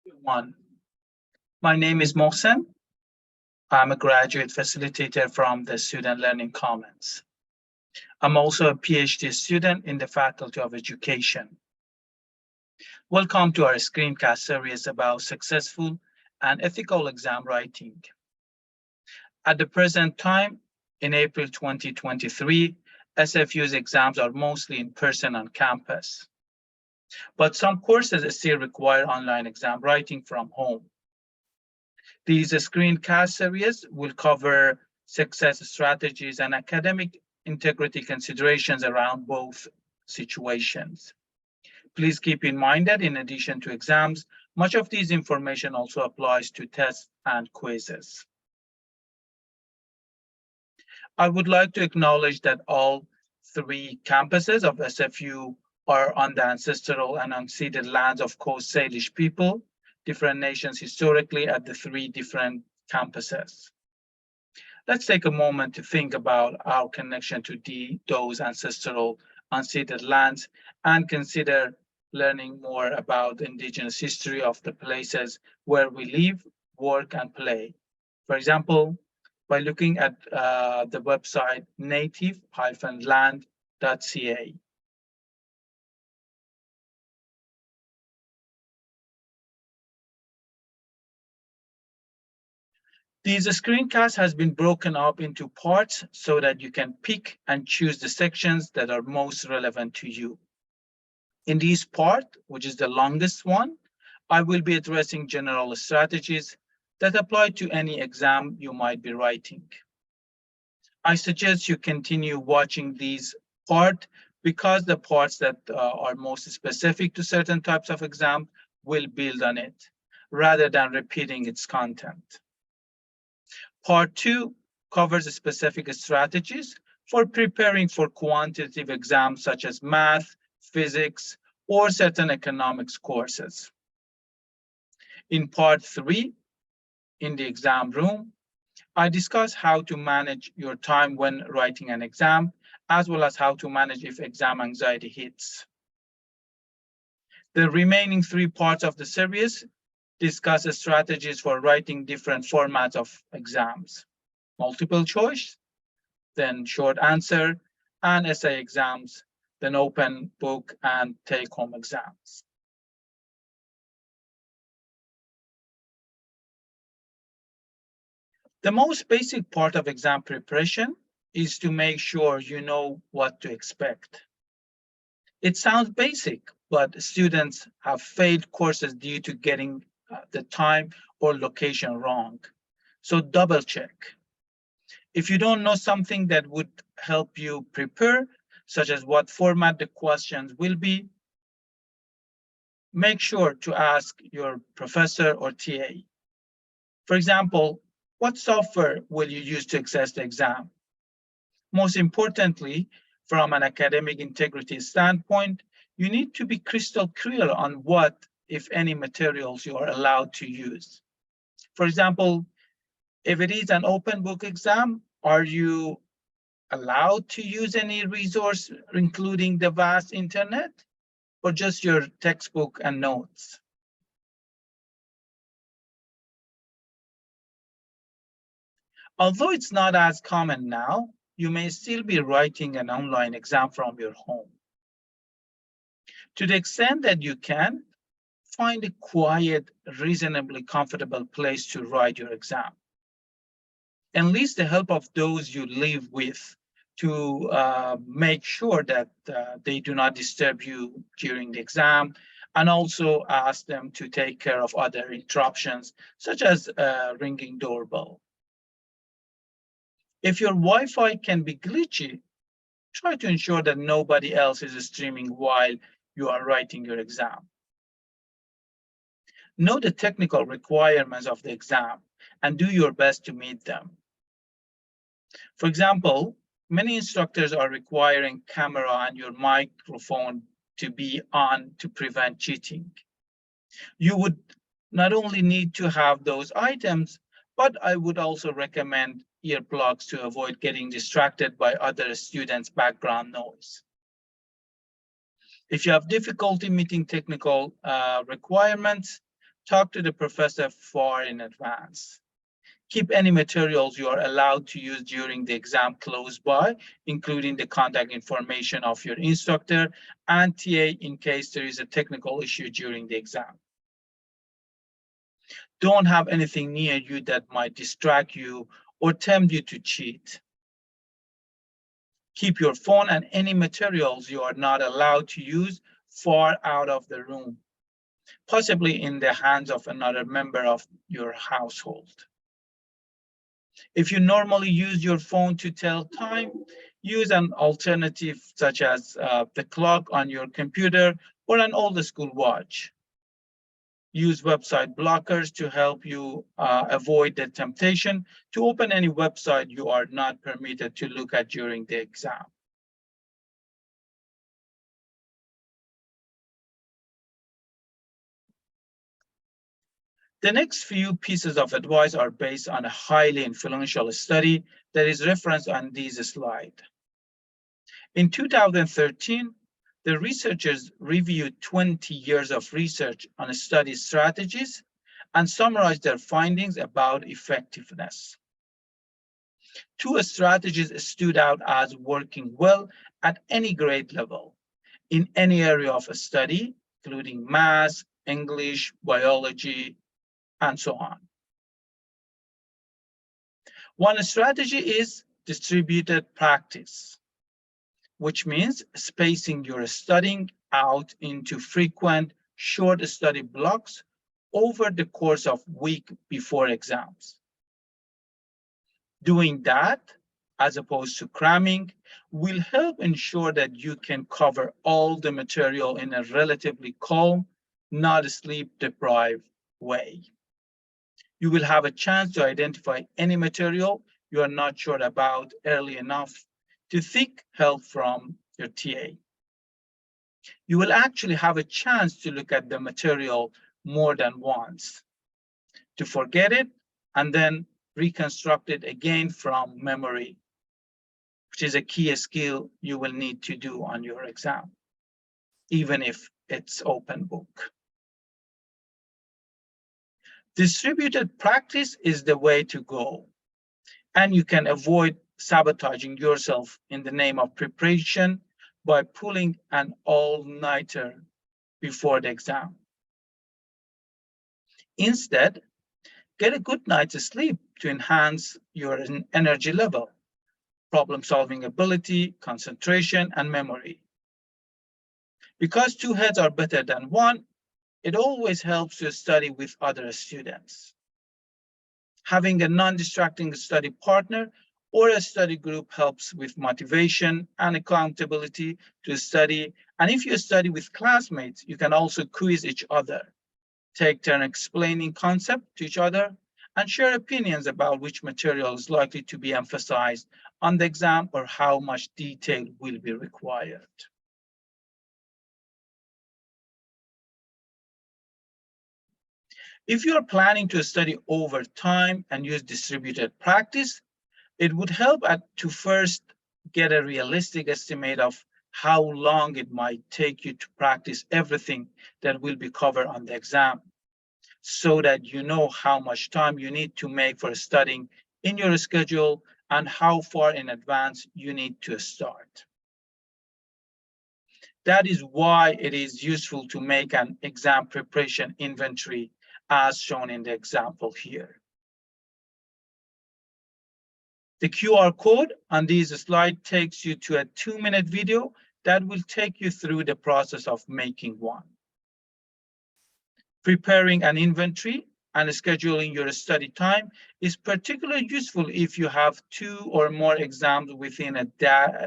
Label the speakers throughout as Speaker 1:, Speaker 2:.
Speaker 1: One. My name is Mohsen. I'm a graduate facilitator from the Student Learning Commons. I'm also a PhD student in the Faculty of Education. Welcome to our screencast series about successful and ethical exam writing. At the present time, in April 2023, SFU's exams are mostly in person on campus. But some courses still require online exam writing from home. These screencast series will cover success strategies and academic integrity considerations around both situations. Please keep in mind that in addition to exams, much of this information also applies to tests and quizzes. I would like to acknowledge that all three campuses of SFU are on the ancestral and unceded lands of Coast Salish people, different nations historically at the three different campuses. Let's take a moment to think about our connection to those ancestral unceded lands and consider learning more about the indigenous history of the places where we live, work, and play. For example, by looking at the website native-land.ca. This screencast has been broken up into parts so that you can pick and choose the sections that are most relevant to you. In this part, which is the longest one, I will be addressing general strategies that apply to any exam you might be writing. I suggest you continue watching these part because the parts that are most specific to certain types of exam will build on it rather than repeating its content. Part 2 covers specific strategies for preparing for quantitative exams such as math, physics, or certain economics courses. In Part 3, in the exam room, I discuss how to manage your time when writing an exam, as well as how to manage if exam anxiety hits. The remaining 3 parts of the series discuss strategies for writing different formats of exams: multiple choice, then short answer, and essay exams, then open book and take-home exams. The most basic part of exam preparation is to make sure you know what to expect. It sounds basic, but students have failed courses due to getting the time or location wrong. So double check. If you don't know something that would help you prepare, such as what format the questions will be, make sure to ask your professor or TA. For example, what software will you use to access the exam? Most importantly, from an academic integrity standpoint, you need to be crystal clear on what, if any, materials you are allowed to use. For example, if it is an open book exam, are you allowed to use any resource, including the vast internet, or just your textbook and notes? Although it's not as common now, you may still be writing an online exam from your home. To the extent that you can, find a quiet, reasonably comfortable place to write your exam. Enlist the help of those you live with to make sure that they do not disturb you during the exam, and also ask them to take care of other interruptions, such as a ringing doorbell. If your Wi-Fi can be glitchy, try to ensure that nobody else is streaming while you are writing your exam. Know the technical requirements of the exam and do your best to meet them. For example, many instructors are requiring camera and your microphone to be on to prevent cheating. You would not only need to have those items, but I would also recommend earplugs to avoid getting distracted by other students' background noise. If you have difficulty meeting technical requirements, talk to the professor far in advance. Keep any materials you are allowed to use during the exam close by, including the contact information of your instructor and TA in case there is a technical issue during the exam. Don't have anything near you that might distract you or tempt you to cheat. Keep your phone and any materials you are not allowed to use far out of the room, possibly in the hands of another member of your household. If you normally use your phone to tell time, use an alternative such as the clock on your computer or an old school watch. Use website blockers to help you avoid the temptation to open any website you are not permitted to look at during the exam. The next few pieces of advice are based on a highly influential study that is referenced on this slide. In 2013, the researchers reviewed 20 years of research on study strategies and summarized their findings about effectiveness. Two strategies stood out as working well at any grade level, in any area of a study, including math, English, biology, and so on. One strategy is distributed practice, which means spacing your studying out into frequent, short study blocks over the course of week before exams. Doing that, as opposed to cramming, will help ensure that you can cover all the material in a relatively calm, not sleep-deprived way. You will have a chance to identify any material you are not sure about early enough to seek help from your TA. You will actually have a chance to look at the material more than once, to forget it and then reconstruct it again from memory, which is a key skill you will need to do on your exam, even if it's open book. Distributed practice is the way to go, and you can avoid sabotaging yourself in the name of preparation by pulling an all-nighter before the exam. Instead, get a good night's sleep to enhance your energy level, problem-solving ability, concentration, and memory. Because two heads are better than one, it always helps to study with other students. Having a non-distracting study partner or a study group helps with motivation and accountability to study. And if you study with classmates, you can also quiz each other, take turn explaining concepts to each other, and share opinions about which material is likely to be emphasized on the exam or how much detail will be required. If you are planning to study over time and use distributed practice, it would help to first get a realistic estimate of how long it might take you to practice everything that will be covered on the exam, so that you know how much time you need to make for studying in your schedule and how far in advance you need to start. That is why it is useful to make an exam preparation inventory, as shown in the example here. The QR code on this slide takes you to a 2-minute video that will take you through the process of making one. Preparing an inventory and scheduling your study time is particularly useful if you have 2 or more exams within a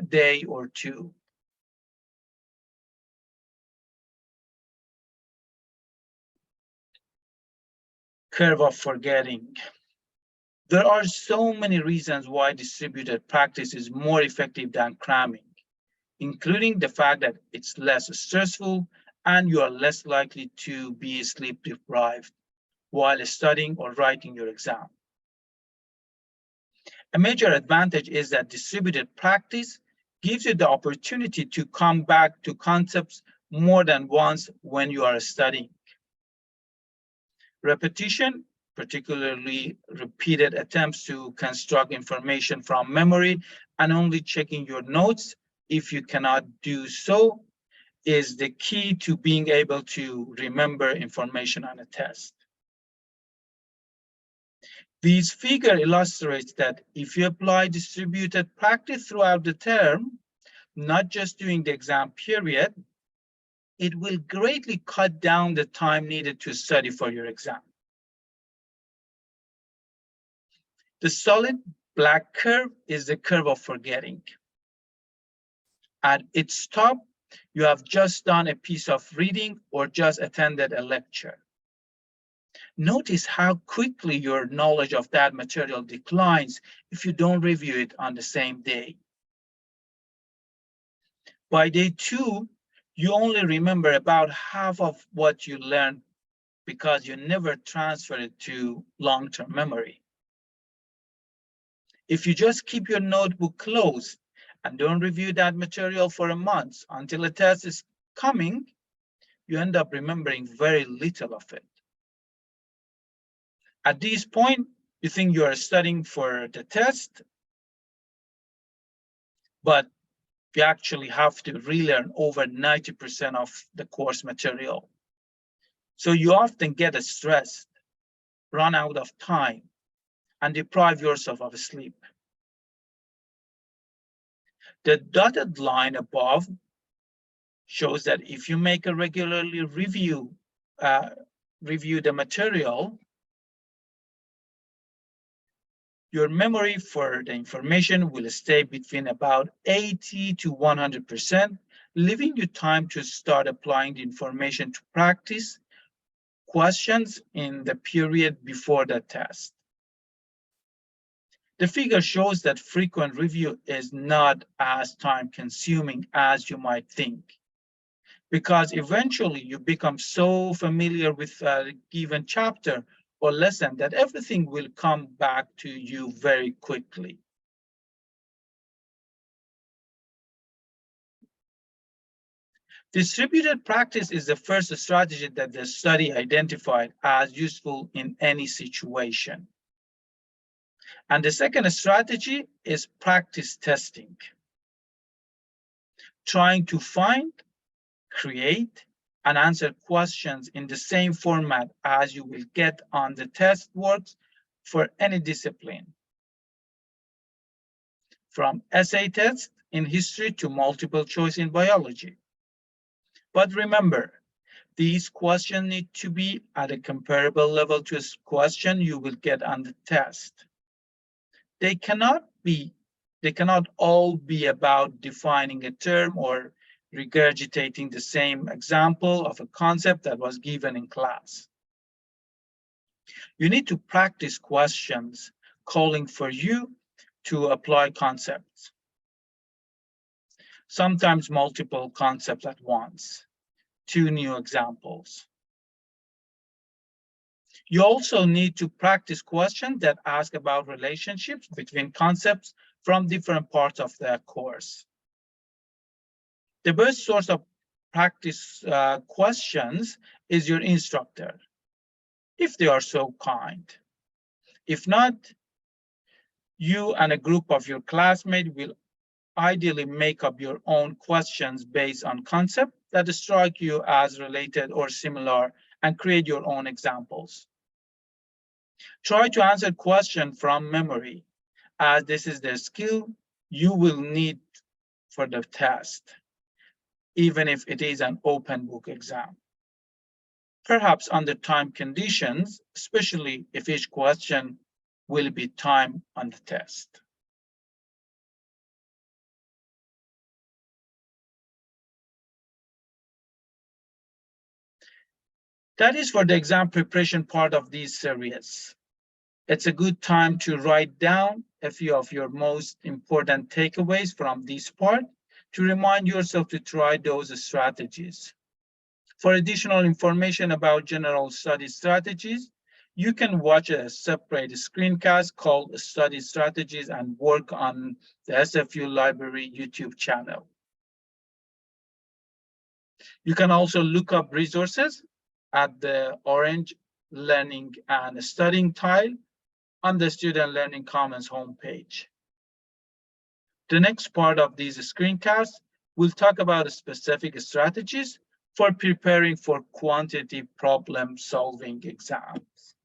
Speaker 1: day or two. Curve of forgetting. There are so many reasons why distributed practice is more effective than cramming, including the fact that it's less stressful and you are less likely to be sleep deprived while studying or writing your exam. A major advantage is that distributed practice gives you the opportunity to come back to concepts more than once when you are studying. Repetition, particularly repeated attempts to construct information from memory and only checking your notes if you cannot do so, is the key to being able to remember information on a test. This figure illustrates that if you apply distributed practice throughout the term, not just during the exam period, it will greatly cut down the time needed to study for your exam. The solid black curve is the curve of forgetting. At its top, you have just done a piece of reading or just attended a lecture. Notice how quickly your knowledge of that material declines if you don't review it on the same day. By day 2, you only remember about half of what you learned because you never transferred it to long-term memory. If you just keep your notebook closed and don't review that material for a month until a test is coming, you end up remembering very little of it. At this point, you think you are studying for the test, but you actually have to relearn over 90% of the course material. So you often get stressed, run out of time, and deprive yourself of sleep. The dotted line above shows that if you make a regularly review the material, your memory for the information will stay between about 80 to 100%, leaving you time to start applying the information to practice questions in the period before the test. The figure shows that frequent review is not as time-consuming as you might think, because eventually you become so familiar with a given chapter or lesson that everything will come back to you very quickly. Distributed practice is the first strategy that the study identified as useful in any situation. And the second strategy is practice testing. Trying to find, create, and answer questions in the same format as you will get on the test works for any discipline. From essay tests in history to multiple choice in biology. But remember, these questions need to be at a comparable level to a question you will get on the test. They cannot all be about defining a term or regurgitating the same example of a concept that was given in class. You need to practice questions calling for you to apply concepts. Sometimes multiple concepts at once, 2 new examples. You also need to practice questions that ask about relationships between concepts from different parts of the course. The best source of practice questions is your instructor, if they are so kind. If not, you and a group of your classmates will ideally make up your own questions based on concepts that strike you as related or similar and create your own examples. Try to answer questions from memory, as this is the skill you will need for the test, even if it is an open book exam. Perhaps under time conditions, especially if each question will be timed on the test. That is for the exam preparation part of this series. It's a good time to write down a few of your most important takeaways from this part to remind yourself to try those strategies. For additional information about general study strategies, you can watch a separate screencast called Study Strategies and Work on the SFU Library YouTube channel. You can also look up resources at the orange Learning and Studying tile on the Student Learning Commons homepage. The next part of these screencasts will talk about specific strategies for preparing for quantitative problem-solving exams.